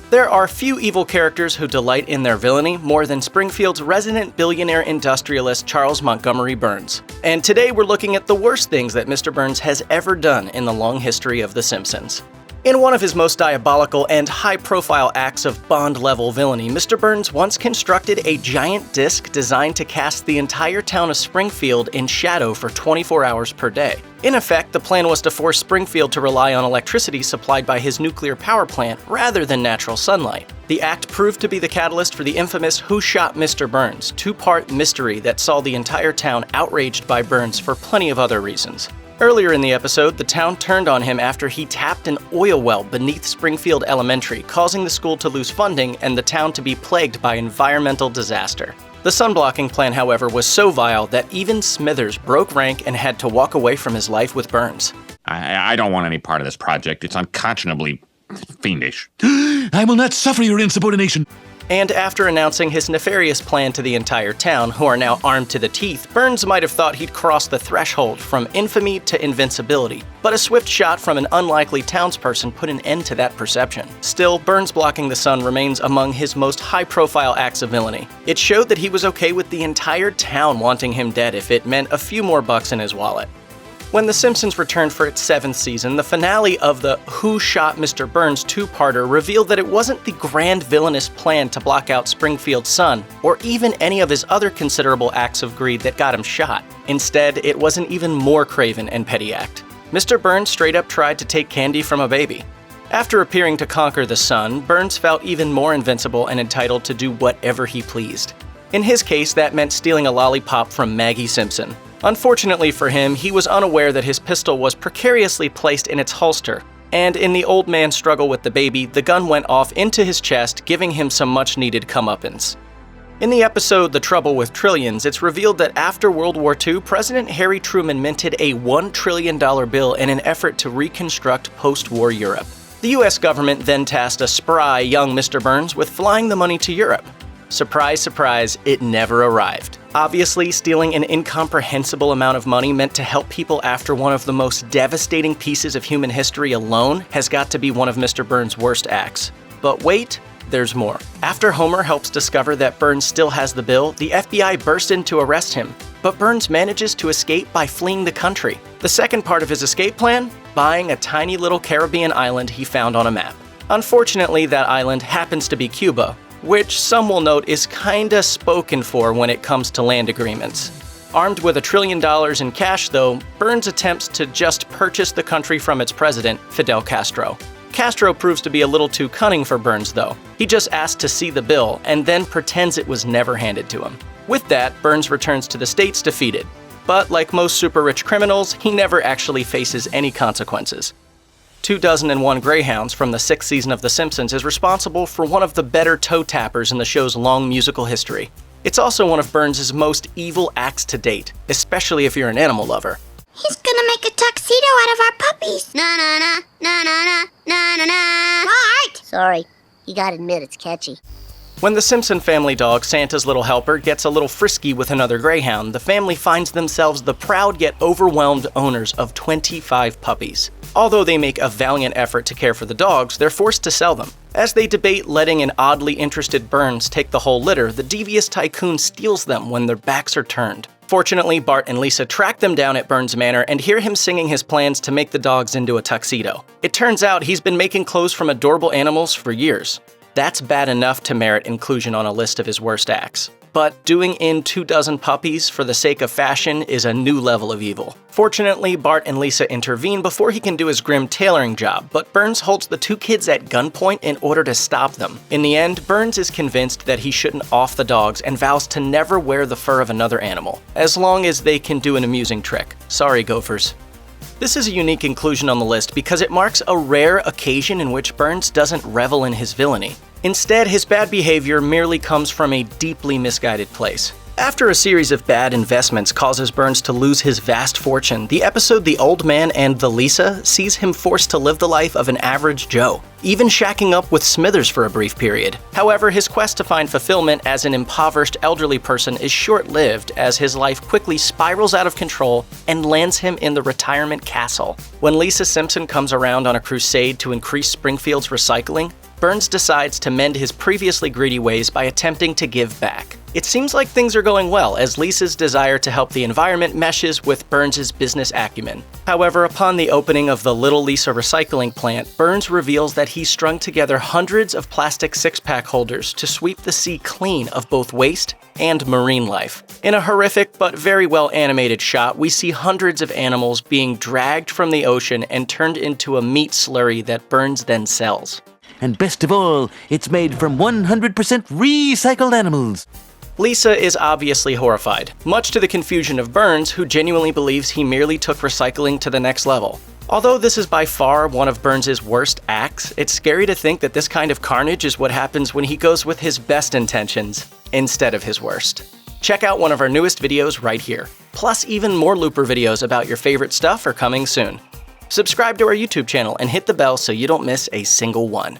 There are few evil characters who delight in their villainy more than Springfield's resident billionaire industrialist Charles Montgomery Burns. And today we're looking at the worst things that Mr. Burns has ever done in the long history of The Simpsons. In one of his most diabolical and high-profile acts of Bond-level villainy, Mr. Burns once constructed a giant disc designed to cast the entire town of Springfield in shadow for 24 hours per day. In effect, the plan was to force Springfield to rely on electricity supplied by his nuclear power plant rather than natural sunlight. The act proved to be the catalyst for the infamous Who Shot Mr. Burns, two-part mystery that saw the entire town outraged by Burns for plenty of other reasons. Earlier in the episode, the town turned on him after he tapped an oil well beneath Springfield Elementary, causing the school to lose funding and the town to be plagued by environmental disaster. The sunblocking plan, however, was so vile that even Smithers broke rank and had to walk away from his life with Burns. I don't want any part of this project. It's unconscionably fiendish. I will not suffer your insubordination. And after announcing his nefarious plan to the entire town, who are now armed to the teeth, Burns might have thought he'd crossed the threshold from infamy to invincibility. But a swift shot from an unlikely townsperson put an end to that perception. Still, Burns blocking the sun remains among his most high-profile acts of villainy. It showed that he was okay with the entire town wanting him dead if it meant a few more bucks in his wallet. When The Simpsons returned for its 7th season, the finale of the Who Shot Mr. Burns two-parter revealed that it wasn't the grand villainous plan to block out Springfield's sun, or even any of his other considerable acts of greed that got him shot. Instead, it was an even more craven and petty act. Mr. Burns straight up tried to take candy from a baby. After appearing to conquer the sun, Burns felt even more invincible and entitled to do whatever he pleased. In his case, that meant stealing a lollipop from Maggie Simpson. Unfortunately for him, he was unaware that his pistol was precariously placed in its holster, and in the old man's struggle with the baby, the gun went off into his chest, giving him some much-needed comeuppance. In the episode The Trouble with Trillions, it's revealed that after World War II, President Harry Truman minted a $1 trillion bill in an effort to reconstruct post-war Europe. The US government then tasked a spry young Mr. Burns with flying the money to Europe. Surprise, surprise, it never arrived. Obviously, stealing an incomprehensible amount of money meant to help people after one of the most devastating pieces of human history alone has got to be one of Mr. Burns' worst acts. But wait, there's more. After Homer helps discover that Burns still has the bill, the FBI bursts in to arrest him. But Burns manages to escape by fleeing the country. The second part of his escape plan? Buying a tiny little Caribbean island he found on a map. Unfortunately, that island happens to be Cuba, which some will note is kinda spoken for when it comes to land agreements. Armed with $1 trillion in cash, though, Burns attempts to just purchase the country from its president, Fidel Castro. Castro proves to be a little too cunning for Burns, though. He just asks to see the bill, and then pretends it was never handed to him. With that, Burns returns to the States defeated. But like most super-rich criminals, he never actually faces any consequences. 201 Greyhounds from the 6th season of The Simpsons is responsible for one of the better toe tappers in the show's long musical history. It's also one of Burns' most evil acts to date, especially if you're an animal lover. He's gonna make a tuxedo out of our puppies. Na na na, na na na, na na na. Bart! Sorry, you gotta admit it's catchy. When the Simpson family dog, Santa's little helper, gets a little frisky with another greyhound, the family finds themselves the proud yet overwhelmed owners of 25 puppies. Although they make a valiant effort to care for the dogs, they're forced to sell them. As they debate letting an oddly interested Burns take the whole litter, the devious tycoon steals them when their backs are turned. Fortunately, Bart and Lisa track them down at Burns Manor and hear him singing his plans to make the dogs into a tuxedo. It turns out he's been making clothes from adorable animals for years. That's bad enough to merit inclusion on a list of his worst acts. But doing in 24 puppies for the sake of fashion is a new level of evil. Fortunately, Bart and Lisa intervene before he can do his grim tailoring job, but Burns holds the two kids at gunpoint in order to stop them. In the end, Burns is convinced that he shouldn't off the dogs and vows to never wear the fur of another animal, as long as they can do an amusing trick. Sorry, gophers. This is a unique inclusion on the list because it marks a rare occasion in which Burns doesn't revel in his villainy. Instead, his bad behavior merely comes from a deeply misguided place. After a series of bad investments causes Burns to lose his vast fortune, the episode The Old Man and the Lisa sees him forced to live the life of an average Joe, even shacking up with Smithers for a brief period. However, his quest to find fulfillment as an impoverished elderly person is short-lived as his life quickly spirals out of control and lands him in the retirement castle. When Lisa Simpson comes around on a crusade to increase Springfield's recycling, Burns decides to mend his previously greedy ways by attempting to give back. It seems like things are going well, as Lisa's desire to help the environment meshes with Burns' business acumen. However, upon the opening of the Little Lisa recycling plant, Burns reveals that he strung together hundreds of plastic six-pack holders to sweep the sea clean of both waste and marine life. In a horrific but very well animated shot, we see hundreds of animals being dragged from the ocean and turned into a meat slurry that Burns then sells. And best of all, it's made from 100% recycled animals. Lisa is obviously horrified, much to the confusion of Burns, who genuinely believes he merely took recycling to the next level. Although this is by far one of Burns' worst acts, it's scary to think that this kind of carnage is what happens when he goes with his best intentions instead of his worst. Check out one of our newest videos right here. Plus, even more Looper videos about your favorite stuff are coming soon. Subscribe to our YouTube channel and hit the bell so you don't miss a single one.